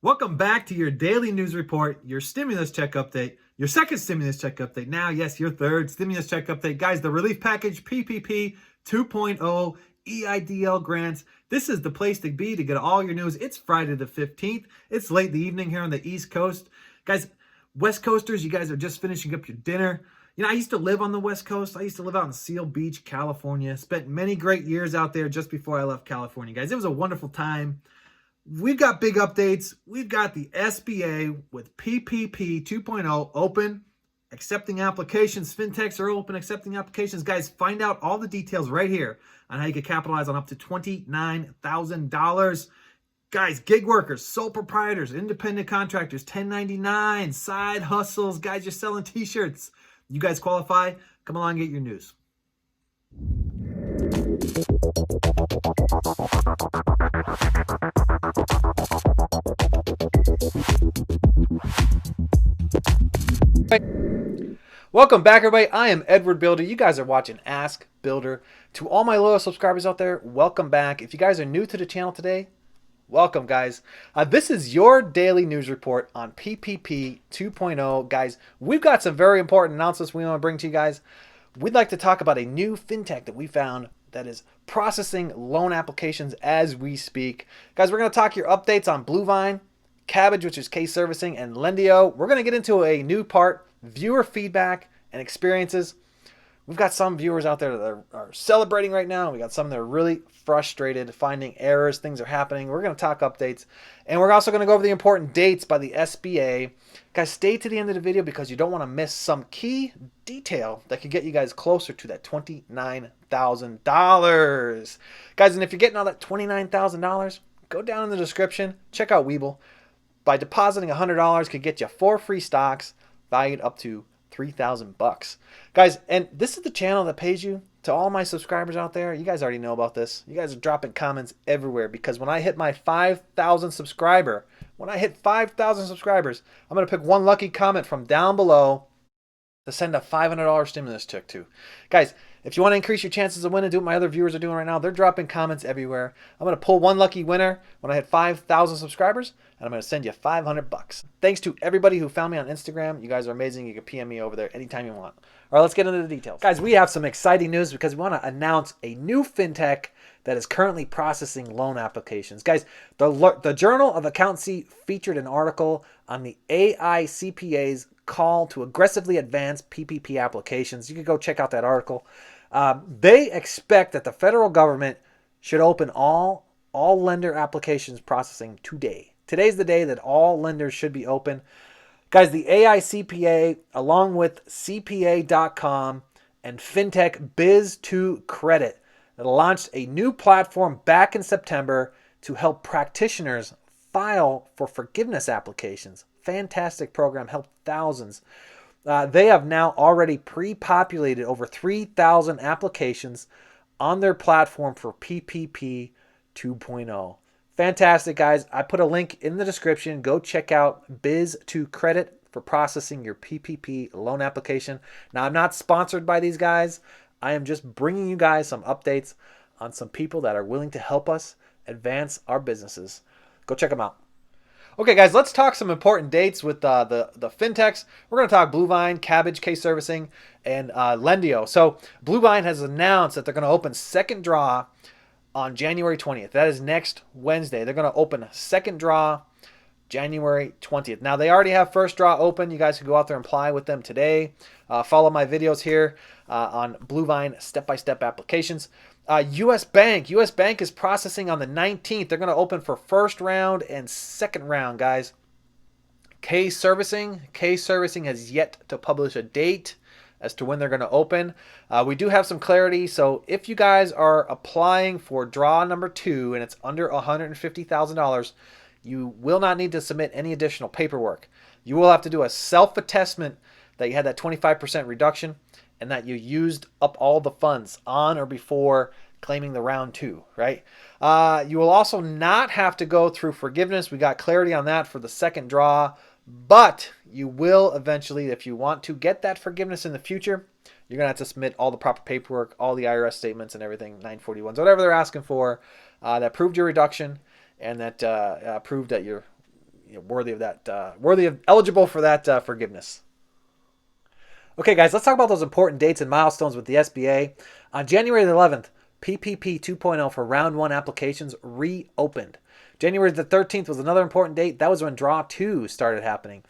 Welcome back to your daily news report, your stimulus check update, your second stimulus check update. Now, yes, your third stimulus check update. Guys, the relief package PPP 2.0 EIDL grants. This is the place to be to get all your news. It's Friday the 15th. It's late in the evening here on the East Coast. Guys, West Coasters, you guys are just finishing up your dinner. You know, I used to live on the West Coast. I used to live out in Seal Beach, California. Spent many great years out there just before I left California, guys. It was a wonderful time. We've got big updates. We've got the SBA with PPP 2.0 open, accepting applications. Fintechs are open, accepting applications. Guys, find out all the details right here on how you can capitalize on up to $29,000. Guys, gig workers, sole proprietors, independent contractors, 1099, side hustles. Guys, you're selling t-shirts. You guys qualify? Come along and get your news. Welcome back, everybody. I am Edward Bilder. You guys are watching Ask Builder. To all my loyal subscribers out there, welcome back. If you guys are new to the channel today, welcome, guys. This is your daily news report on PPP 2.0. Guys, we've got some very important announcements we want to bring to you guys. We'd like to talk about a new fintech that we found that is processing loan applications as we speak. Guys, we're going to talk your updates on BlueVine, Kabbage, which is KServicing, and Lendio. We're going to get into a new part, viewer feedback and experiences. We've got some viewers out there that are celebrating right now. We got some that are really frustrated, finding errors, things are happening. We're going to talk updates. And we're also going to go over the important dates by the SBA. Guys, stay to the end of the video because you don't want to miss some key detail that could get you guys closer to that $29,000. Guys, and if you're getting all that $29,000, go down in the description, check out Webull. By depositing $100 could get you 4 free stocks valued up to $3,000. Guys, and this is the channel that pays you. To all my subscribers out there, you guys already know about this. You guys are dropping comments everywhere because when I hit my 5,000 subscribers, I'm going to pick one lucky comment from down below to send a $500 stimulus check to. Guys, if you want to increase your chances of winning, do what my other viewers are doing right now. They're dropping comments everywhere. I'm going to pull one lucky winner when I hit 5,000 subscribers, and I'm going to send you $500. Thanks to everybody who found me on Instagram. You guys are amazing. You can PM me over there anytime you want. All right, let's get into the details. Guys, we have some exciting news because we want to announce a new fintech that is currently processing loan applications. Guys, the Journal of Accountancy featured an article on the AICPA's call to aggressively advance PPP applications. You can go check out that article. They expect that the federal government should open all lender applications processing today. Today's the day that all lenders should be open. Guys, the AICPA, along with CPA.com and fintech Biz2 Credit, launched a new platform back in September to help practitioners file for forgiveness applications. Fantastic program, helped thousands. They have now already pre-populated over 3,000 applications on their platform for PPP 2.0. Fantastic, guys. I put a link in the description. Go check out Biz2 Credit for processing your PPP loan application. Now, I'm not sponsored by these guys. I am just bringing you guys some updates on some people that are willing to help us advance our businesses. Go check them out. Okay, guys, let's talk some important dates with the fintechs. We're going to talk BlueVine, Kabbage, KServicing, and Lendio. So BlueVine has announced that they're going to open second draw on January 20th. That is next Wednesday. They're going to open second draw January 20th. Now, they already have first draw open. You guys can go out there and apply with them today. Follow my videos here on BlueVine step-by-step applications. U.S. Bank is processing on the 19th. They're going to open for first round and second round, guys. KServicing has yet to publish a date as to when they're going to open. We do have some clarity, so if you guys are applying for draw number 2 and it's under $150,000, you will not need to submit any additional paperwork. You will have to do a self-attestment that you had that 25% reduction and that you used up all the funds on or before claiming the round 2, right? You will also not have to go through forgiveness. We got clarity on that for the second draw. But you will eventually, if you want to get that forgiveness in the future, you're going to have to submit all the proper paperwork, all the IRS statements and everything, 941s, whatever they're asking for, that proved your reduction and that proved that you're worthy of that, eligible for that forgiveness. Okay, guys, let's talk about those important dates and milestones with the SBA. On January the 11th, PPP 2.0 for round 1 applications reopened. January the 13th was another important date. That was when Draw 2 started happening.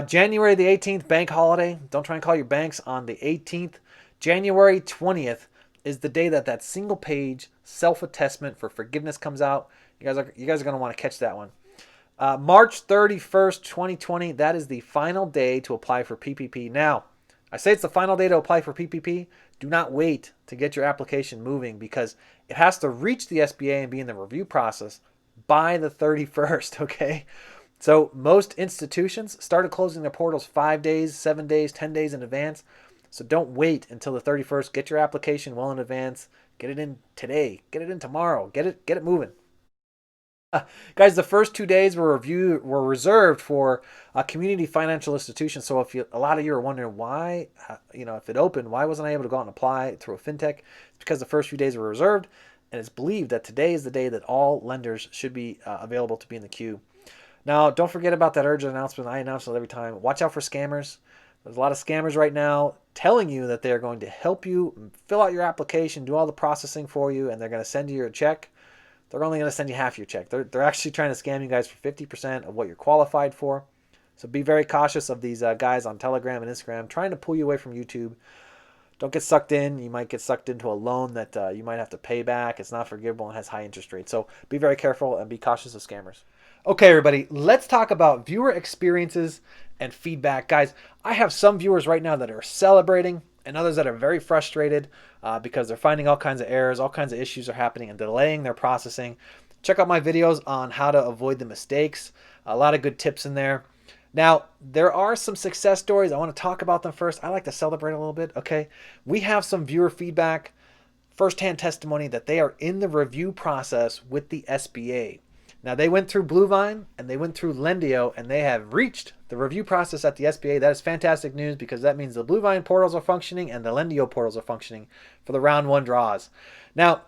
January the 18th, bank holiday. Don't try and call your banks on the 18th. January 20th is the day that single page self-attestment for forgiveness comes out. You guys are going to want to catch that one. March 31st, 2020, that is the final day to apply for PPP. Now, I say it's the final day to apply for PPP. Do not wait to get your application moving because it has to reach the SBA and be in the review process by the 31st, okay? So most institutions started closing their portals 5 days, 7 days, 10 days in advance. So don't wait until the 31st. Get your application well in advance. Get it in today. Get it in tomorrow. Get it moving. Guys, the first 2 days were reserved for community financial institutions. So a lot of you are wondering why, if it opened, why wasn't I able to go out and apply through a fintech? It's because the first few days were reserved, and it's believed that today is the day that all lenders should be available to be in the queue. Now, don't forget about that urgent announcement. I announce it every time. Watch out for scammers. There's a lot of scammers right now telling you that they're going to help you fill out your application, do all the processing for you, and they're going to send you your check. They're only going to send you half your check. They're actually trying to scam you guys for 50% of what you're qualified for. So be very cautious of these guys on Telegram and Instagram trying to pull you away from YouTube. Don't get sucked in. You might get sucked into a loan that you might have to pay back. It's not forgivable and has high interest rates. So be very careful and be cautious of scammers. Okay, everybody, let's talk about viewer experiences and feedback. Guys, I have some viewers right now that are celebrating and others that are very frustrated because they're finding all kinds of errors, all kinds of issues are happening and delaying their processing. Check out my videos on how to avoid the mistakes. A lot of good tips in there. Now, there are some success stories. I want to talk about them first. I like to celebrate a little bit, okay? We have some viewer feedback, firsthand testimony that they are in the review process with the SBA. Now, they went through BlueVine and they went through Lendio and they have reached the review process at the SBA. That is fantastic news because that means the BlueVine portals are functioning and the Lendio portals are functioning for the round 1 draws. Now,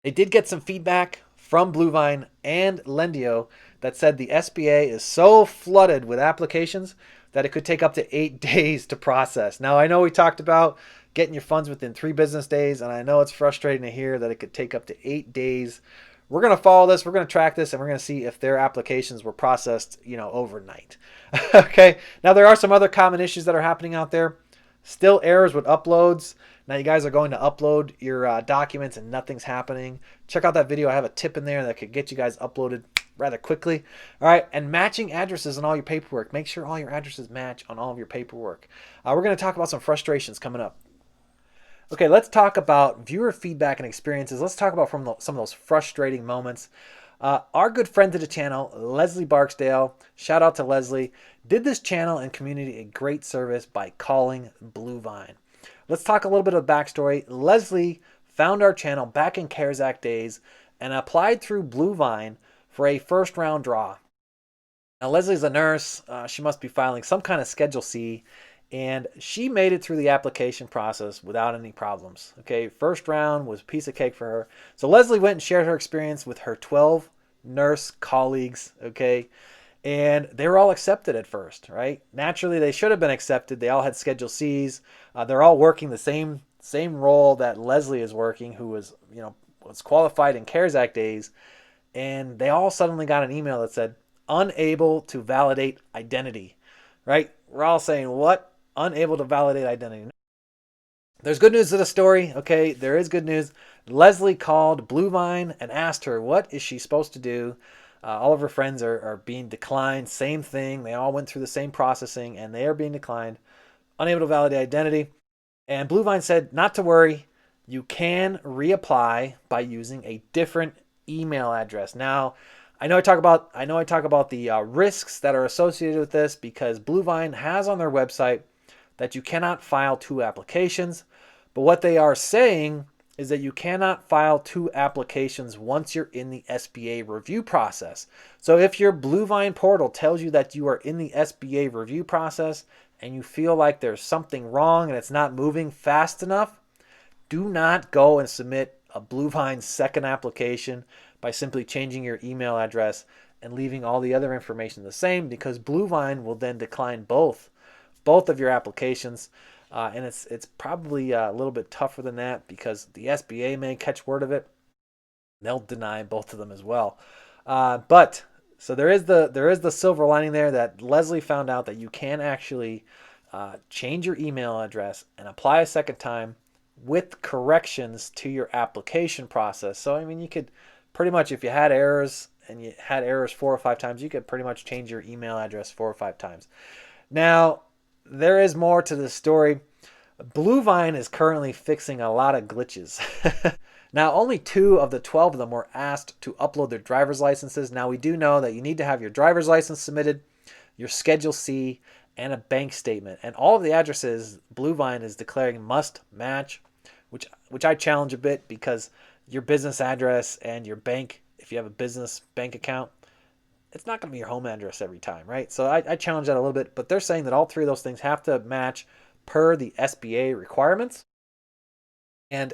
they did get some feedback from BlueVine and Lendio that said the SBA is so flooded with applications that it could take up to 8 days to process. Now, I know we talked about getting your funds within 3 business days, and I know it's frustrating to hear that it could take up to 8 days. We're going to follow this, we're going to track this, and we're going to see if their applications were processed, overnight. Okay, now there are some other common issues that are happening out there. Still errors with uploads. Now you guys are going to upload your documents and nothing's happening. Check out that video. I have a tip in there that could get you guys uploaded rather quickly. All right, and matching addresses on all your paperwork. Make sure all your addresses match on all of your paperwork. We're going to talk about some frustrations coming up. Okay, let's talk about viewer feedback and experiences. Let's talk about some of those frustrating moments. Our good friend to the channel, Leslie Barksdale, shout out to Leslie, did this channel and community a great service by calling BlueVine. Let's talk a little bit of backstory. Leslie found our channel back in CARES Act days and applied through BlueVine for a first round draw. Now, Leslie's a nurse. She must be filing some kind of Schedule C. And she made it through the application process without any problems. Okay, first round was a piece of cake for her. So Leslie went and shared her experience with her 12 nurse colleagues, okay? And they were all accepted at first, right? Naturally, they should have been accepted. They all had Schedule Cs. They're all working the same role that Leslie is working, who was qualified in CARES Act days. And they all suddenly got an email that said, unable to validate identity, right? We're all saying, what? Unable to validate identity. There's good news to the story, okay? There is good news. Leslie called BlueVine and asked her, what is she supposed to do? All of her friends are being declined. Same thing. They all went through the same processing, and they are being declined. Unable to validate identity. And BlueVine said, not to worry. You can reapply by using a different email address. Now, I know I talk about the risks that are associated with this because BlueVine has on their website that you cannot file 2 applications. But what they are saying is that you cannot file 2 applications once you're in the SBA review process. So if your BlueVine portal tells you that you are in the SBA review process and you feel like there's something wrong and it's not moving fast enough, do not go and submit a BlueVine second application by simply changing your email address and leaving all the other information the same, because BlueVine will then decline both of your applications. And it's probably a little bit tougher than that because the SBA may catch word of it. They'll deny both of them as well. But so there is the silver lining there, that Leslie found out that you can actually change your email address and apply a second time with corrections to your application process. So I mean, you could pretty much, if you had errors and you had errors 4 or 5 times, you could pretty much change your email address 4 or 5 times. Now, there is more to the story. BlueVine is currently fixing a lot of glitches. Now, only 2 of the 12 of them were asked to upload their driver's licenses. Now, we do know that you need to have your driver's license submitted, your Schedule C, and a bank statement. And all of the addresses BlueVine is declaring must match, which I challenge a bit, because your business address and your bank, if you have a business bank account, it's not going to be your home address every time, right? So I challenge that a little bit, but they're saying that all 3 of those things have to match per the SBA requirements. And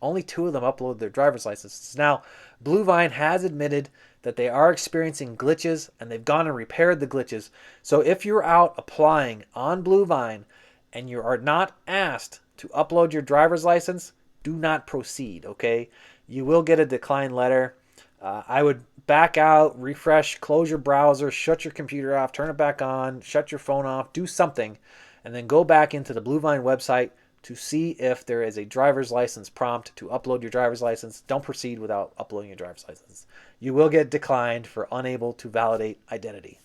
only 2 of them upload their driver's licenses. Now, BlueVine has admitted that they are experiencing glitches, and they've gone and repaired the glitches. So if you're out applying on BlueVine and you are not asked to upload your driver's license, do not proceed, okay? You will get a decline letter. I would back out, refresh, close your browser, shut your computer off, turn it back on, shut your phone off, do something, and then go back into the BlueVine website to see if there is a driver's license prompt to upload your driver's license. Don't proceed without uploading your driver's license. You will get declined for unable to validate identity.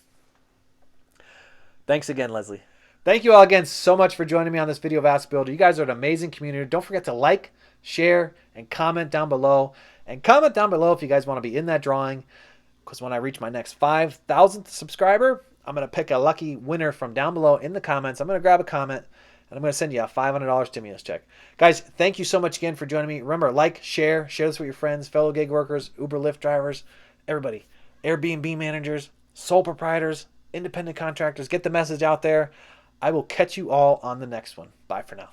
Thanks again, Leslie. Thank you all again so much for joining me on this video of Ask Builder. You guys are an amazing community. Don't forget to like, share, and comment down below. And comment down below if you guys want to be in that drawing, because when I reach my next 5,000th subscriber, I'm going to pick a lucky winner from down below in the comments. I'm going to grab a comment, and I'm going to send you a $500 stimulus check. Guys, thank you so much again for joining me. Remember, like, share this with your friends, fellow gig workers, Uber, Lyft drivers, everybody. Airbnb managers, sole proprietors, independent contractors. Get the message out there. I will catch you all on the next one. Bye for now.